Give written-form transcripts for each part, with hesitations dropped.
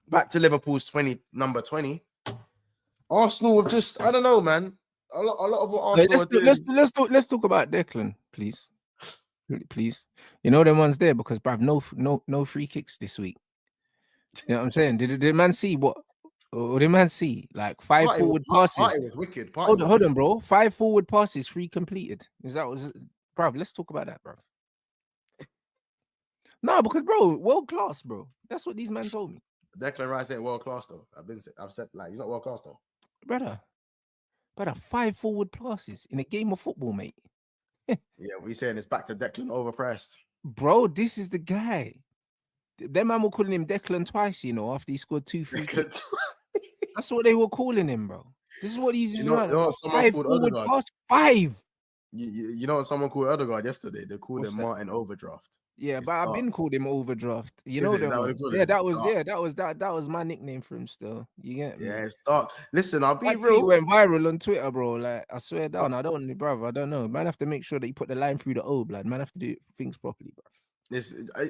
back to Liverpool's number 20. Arsenal have just, I don't know, man. A lot of what Arsenal are doing. Let's talk about Declan, please. Please. You know them ones there because bruv, no free kicks this week. You know what I'm saying? Did man see what did man see? Like 5 forward passes. Party was wicked. Hold on, bro. 5 forward passes, 3 completed. Bruv, let's talk about that, bruv. No, because bro, world class, bro. That's what these men told me. Declan Rice ain't world class though. I've said like he's not world class though. Brother, 5 forward passes in a game of football, mate. Yeah, we saying it's back to Declan overpressed. Bro, this is the guy. Them man were calling him Declan twice, you know, after he scored 2 free kicks. That's what they were calling him, bro. This is what he's doing. You know what someone called Odegaard? Pass, 5. You know what someone called Odegaard yesterday? They called him Martin Overdraft. Yeah, but I've been called him Overdraft. You know them. That was my nickname for him still. You get me? Yeah, it's dark. Listen, I'll be real. He went viral on Twitter, bro. Like, I swear down, I don't know. Man have to make sure that you put the line through the O, blood. Man have to do things properly, bro.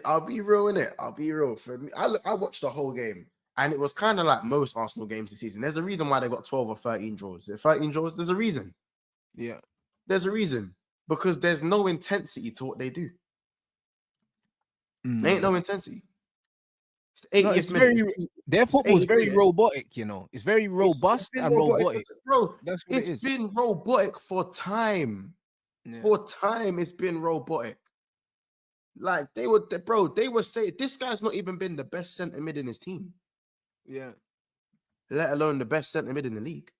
I'll be real, innit? I'll be real. For me, I watched the whole game, and it was kind of like most Arsenal games this season. There's a reason why they got 12 or 13 draws. 13 draws, there's a reason. Yeah. There's a reason. Because there's no intensity to what they do. There ain't no intensity. It's their football is very robotic, you know. It's very robust and robotic. Bro, it's been robotic for time. Yeah. For time, it's been robotic. Like they were saying this guy's not even been the best centre mid in his team. Yeah. Let alone the best centre mid in the league.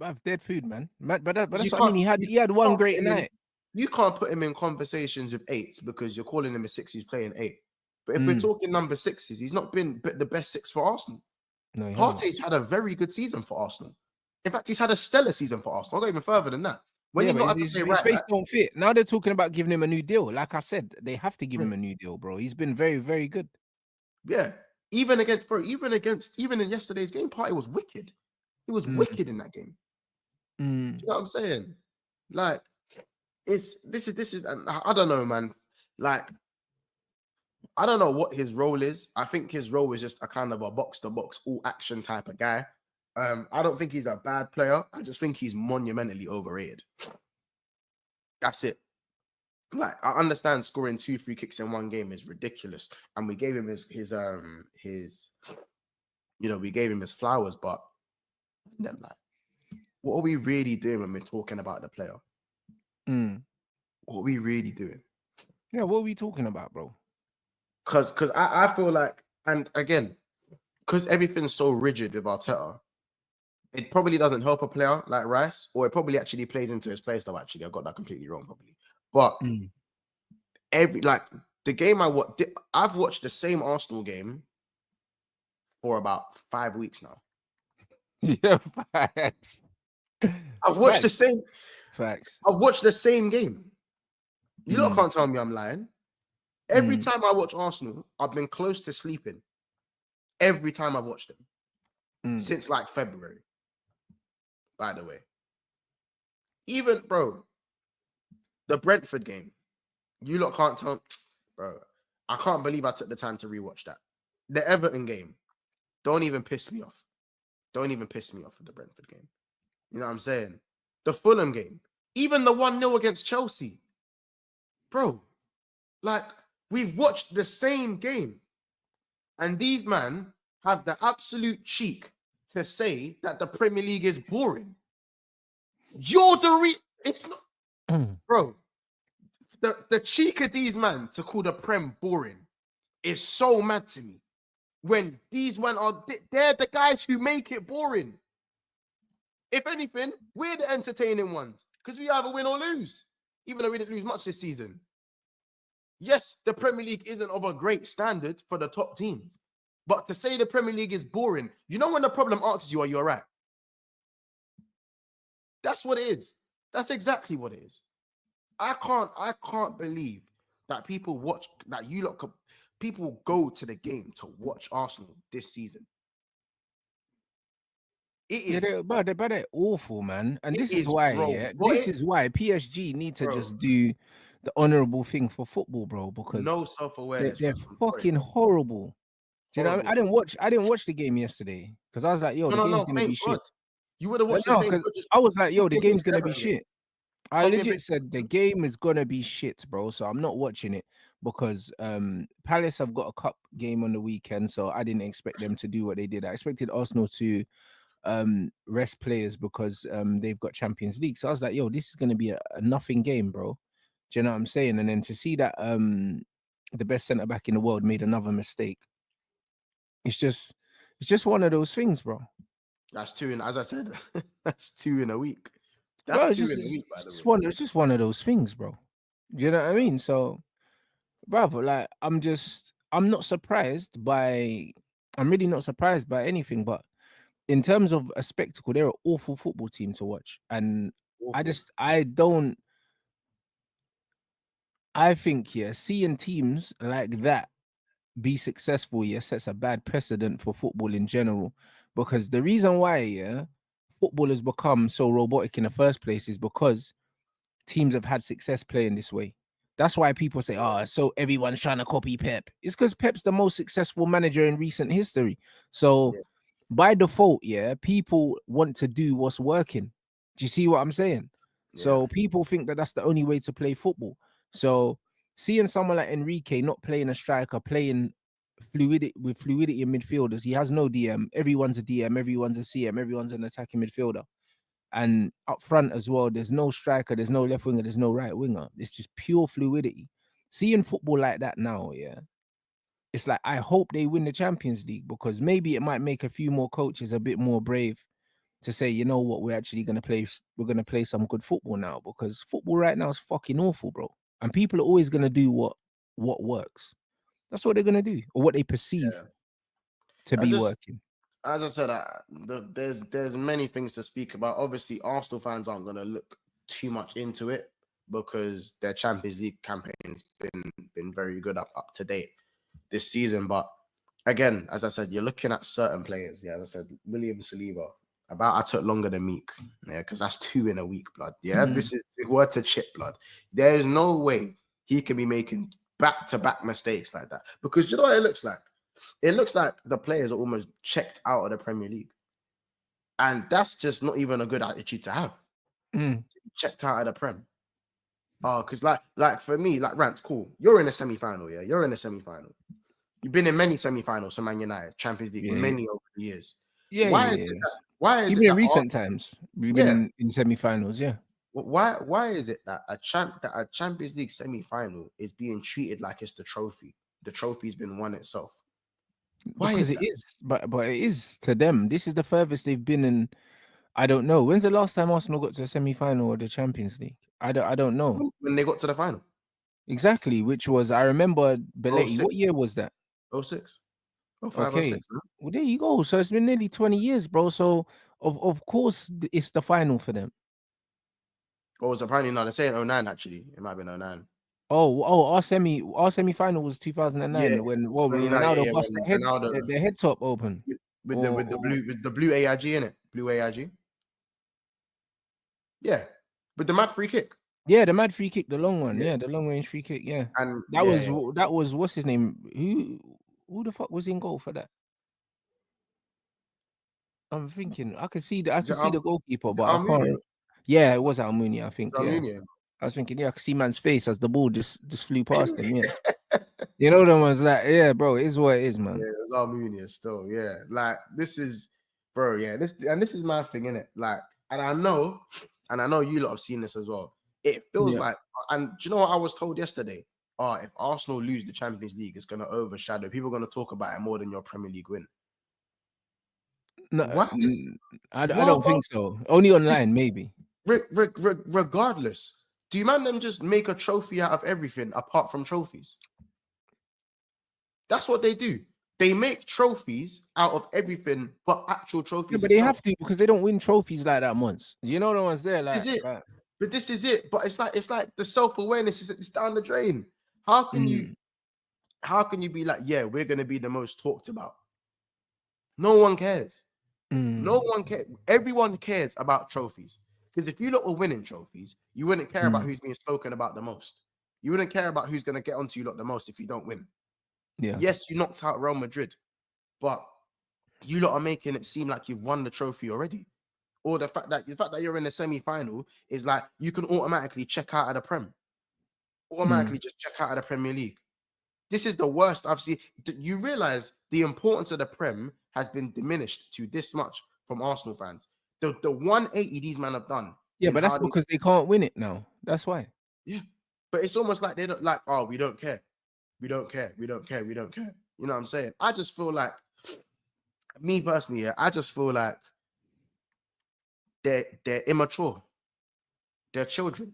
I've dead food, man. But that's what I mean. He had one great night. You can't put him in conversations with 8s because you're calling him a 6 who's playing 8. But if we're talking number 6s, he's not been the best 6 for Arsenal. No, Partey's had a very good season for Arsenal. In fact, he's had a stellar season for Arsenal. I'll go even further than that. His face don't fit. Now they're talking about giving him a new deal. Like I said, they have to give him a new deal, bro. He's been very, very good. Yeah. Even in yesterday's game, Partey was wicked. He was wicked in that game. Do you know what I'm saying? Like, this is, and I don't know, man. Like, I don't know what his role is. I think his role is just a kind of a box-to-box, all-action type of guy. I don't think he's a bad player. I just think he's monumentally overrated. That's it. Like, I understand scoring 2 free kicks in one game is ridiculous, and we gave him his we gave him his flowers, but then, like, what are we really doing when we're talking about the player? What are we really doing? Yeah, what are we talking about, bro? Because I feel like, and again, because everything's so rigid with Arteta, it probably doesn't help a player like Rice, or it probably actually plays into his play style. Actually, I got that completely wrong, probably. But the game I've watched the same Arsenal game for about 5 weeks now. Yeah, facts. I've watched the same. Facts. I've watched the same game. You lot can't tell me I'm lying. Every time I watch Arsenal, I've been close to sleeping. Every time I've watched them. Since like February. By the way. Even, bro, the Brentford game. You lot can't tell. Bro, I can't believe I took the time to rewatch that. The Everton game. Don't even piss me off. Don't even piss me off with the Brentford game. You know what I'm saying? The Fulham game. Even the 1-0 against Chelsea. Bro, like, we've watched the same game. And these men have the absolute cheek to say that the Premier League is boring. You're it's not... Bro, the cheek of these men to call the Prem boring is so mad to me. When these men they're the guys who make it boring. If anything, we're the entertaining ones because we either win or lose, even though we didn't lose much this season. Yes, the Premier League isn't of a great standard for the top teams, but to say the Premier League is boring, you know when the problem answers you, are you all right? That's what it is. That's exactly what it is. I can't believe that people watch, that people go to the game to watch Arsenal this season. It is, but they're awful, man. And this is why, this is why PSG need to just do the honorable thing for football, bro. Because no self-awareness. They're fucking horrible. Do you know what I mean? I didn't watch the game yesterday because I was like, yo, the game's No. gonna be Thank shit. God. You would have watched the No, same. because Just I was like, yo, the give me game's gonna be 7 games. shit. I Can't give me legit said the game is gonna be shit, bro. So I'm not watching it because Palace have got a cup game on the weekend, so I didn't expect them to do what they did. I expected Arsenal to rest players because they've got Champions League. So I was like, yo, this is gonna be a nothing game, bro. Do you know what I'm saying? And then to see that the best centre back in the world made another mistake, it's just one of those things, bro. That's two in, as I said, that's 2 in a week. Bro, That's 2 in a week, by the way. it's just one of those things, bro. Do you know what I mean? So, brother, like I'm not surprised by I'm really not surprised by anything, but in terms of a spectacle, they're an awful football team to watch. And Awful. I think, yeah, seeing teams like that be successful, yeah, sets a bad precedent for football in general. Because the reason why, yeah, football has become so robotic in the first place is because teams have had success playing this way. That's why people say, oh, so everyone's trying to copy Pep. It's because Pep's the most successful manager in recent history. So Yeah. by default, yeah, people want to do what's working. Do you see what I'm saying? Yeah. So people think that that's the only way to play football. So seeing someone like Enrique not playing a striker, playing fluidity in midfielders, he has no DM. Everyone's a DM, everyone's a CM, everyone's an attacking midfielder. And up front as well, there's no striker, there's no left winger, there's no right winger. It's just pure fluidity. Seeing football like that now, yeah, it's like I hope they win the Champions League because maybe it might make a few more coaches a bit more brave to say, you know what, we're gonna play some good football now because football right now is fucking awful, bro. And people are always gonna do what works. That's what they're gonna do, or what they perceive to I be just, working. as I said, there's many things to speak about. Obviously, Arsenal fans aren't going to look too much into it because their Champions League campaign's been very good up to date this season. But again, as I said, you're looking at certain players. Yeah, as I said, William Saliba. I took longer than Meek. Yeah, because that's 2 in a week, blood. Yeah, this is word to chip, blood. There is no way he can be making back-to-back mistakes like that because you know what it looks like. It looks like the players are almost checked out of the Premier League. And that's just not even a good attitude to have. Checked out of the Prem. Because like for me, like Rants, cool. You're in a semi-final, yeah. You're in a semi-final. You've been in many semi-finals for Man United, Champions League, many over the years. Why is Even it in that recent times, we've been in semi-finals, yeah. Why is it that a Champions League semi-final is being treated like it's the trophy? The trophy's been won itself. Why Because is it that? is, but it is to them. This is the furthest they've been in. I don't know. When's the last time Arsenal got to a semi-final of the Champions League? I don't know When they got to the final. exactly. Which was I remember Belletti. 06. What year was that? 06. 05, Okay, 06. Huh? well there you go. So it's been nearly 20 years, bro. So of course it's the final for them. Or was apparently not. They're saying 09 actually. It might have been 09. Our semi-final was Yeah, 2009 when 29. Ronaldo Yeah, bust when Ronaldo the head top open. with the blue AIG in it. Blue AIG. Yeah. With the mad free kick. Yeah, the mad free kick, the long one. Yeah. Yeah, the long range free kick. Yeah, And that was what's his name? Who the fuck was in goal for that? I'm thinking I could see Is it the goalkeeper, is it but I Almunia? can't. Yeah, it was Almunia. I think. Yeah, Almunia. I was thinking. Yeah, I could see man's face as the ball just flew past him. Yeah, you know the ones that. Yeah, bro, it is what it is, man. Yeah, it was Almunia still. Yeah. Like this is bro, yeah. This is my thing, innit? Like, and I know you lot have seen this as well. It feels Yeah. like, and do you know what I was told yesterday? Oh, if Arsenal lose the Champions League, it's gonna overshadow. People are gonna talk about it more than your Premier League win. No, Why is I why, don't think so. Only this, online, maybe. regardless? Do you man them just make a trophy out of everything apart from trophies? That's what they do. They make trophies out of everything but actual Yeah, trophies but they itself. have to because they don't win trophies like that once. You know the ones there, This is it. like But this is it. But it's like the self-awareness is down the drain. How can you be like, yeah, we're gonna be the most talked about? No one cares. No one cares. Everyone cares about trophies. Because if you lot were winning trophies, you wouldn't care about who's being spoken about the most. You wouldn't care about who's gonna get onto you lot the most if you don't win. Yeah. Yes, you knocked out Real Madrid. but you lot are making it seem like you've won the trophy already. Or the fact that you're in the semi-final is like you can automatically check out of the Prem. Automatically just check out of the Premier League. This is the worst I've seen. You realize the importance of the Prem has been diminished to this much from Arsenal fans. The 180 these men have done. Yeah, but that's because they can't win it now. That's why. Yeah. But it's almost like they don't like, oh, we don't care. We don't care. We don't care. We don't care. You know what I'm saying? I just feel like, me personally, yeah, I just feel like they're immature. They're children.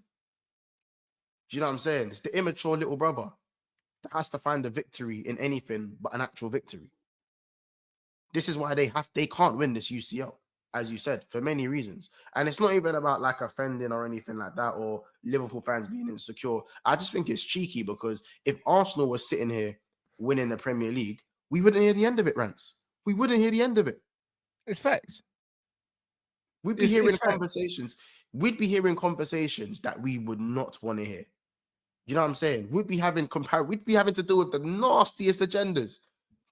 Do you know what I'm saying? It's the immature little brother that has to find a victory in anything but an actual victory. This is why they can't win this UCL, as you said, for many reasons. And it's not even about like offending or anything like that, or Liverpool fans being insecure. I just think it's cheeky because if Arsenal was sitting here winning the Premier League, we wouldn't hear the end of it, Rants. We wouldn't hear the end of it. It's facts. We'd be hearing conversations. We'd be hearing conversations that we would not want to hear. You know what I'm saying? We'd be having to deal with the nastiest agendas.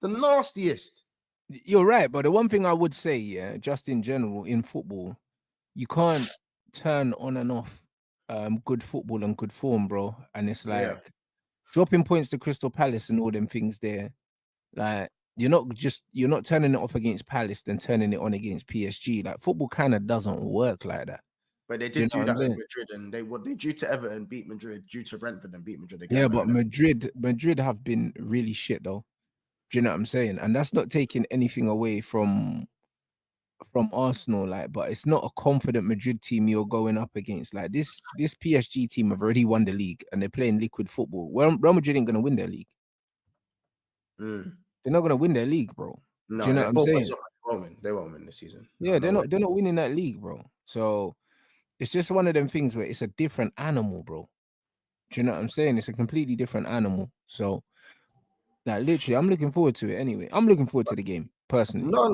The nastiest. You're right, but the one thing I would say, yeah, just in general in football, you can't turn on and off good football and good form, bro. And it's like dropping points to Crystal Palace and all them things there. Like you're not turning it off against Palace, then turning it on against PSG. Like football kind of doesn't work like that. But they did do that with Madrid, and they due to Everton beat Madrid, due to Brentford and beat Madrid again. Yeah, but Madrid have been really shit though. Do you know what I'm saying? And that's not taking anything away from Arsenal, like, but it's not a confident Madrid team you're going up against. Like this PSG team have already won the league and they're playing liquid football. Well, Real Madrid ain't gonna win their league. They're not gonna win their league, bro. No, do you know what I'm saying? They won't win this season. Yeah, they're not winning that league, bro. So it's just one of them things where it's a different animal, bro. Do you know what I'm saying? It's a completely different animal. So like literally, I'm looking forward to it anyway. I'm looking forward to the game personally. No,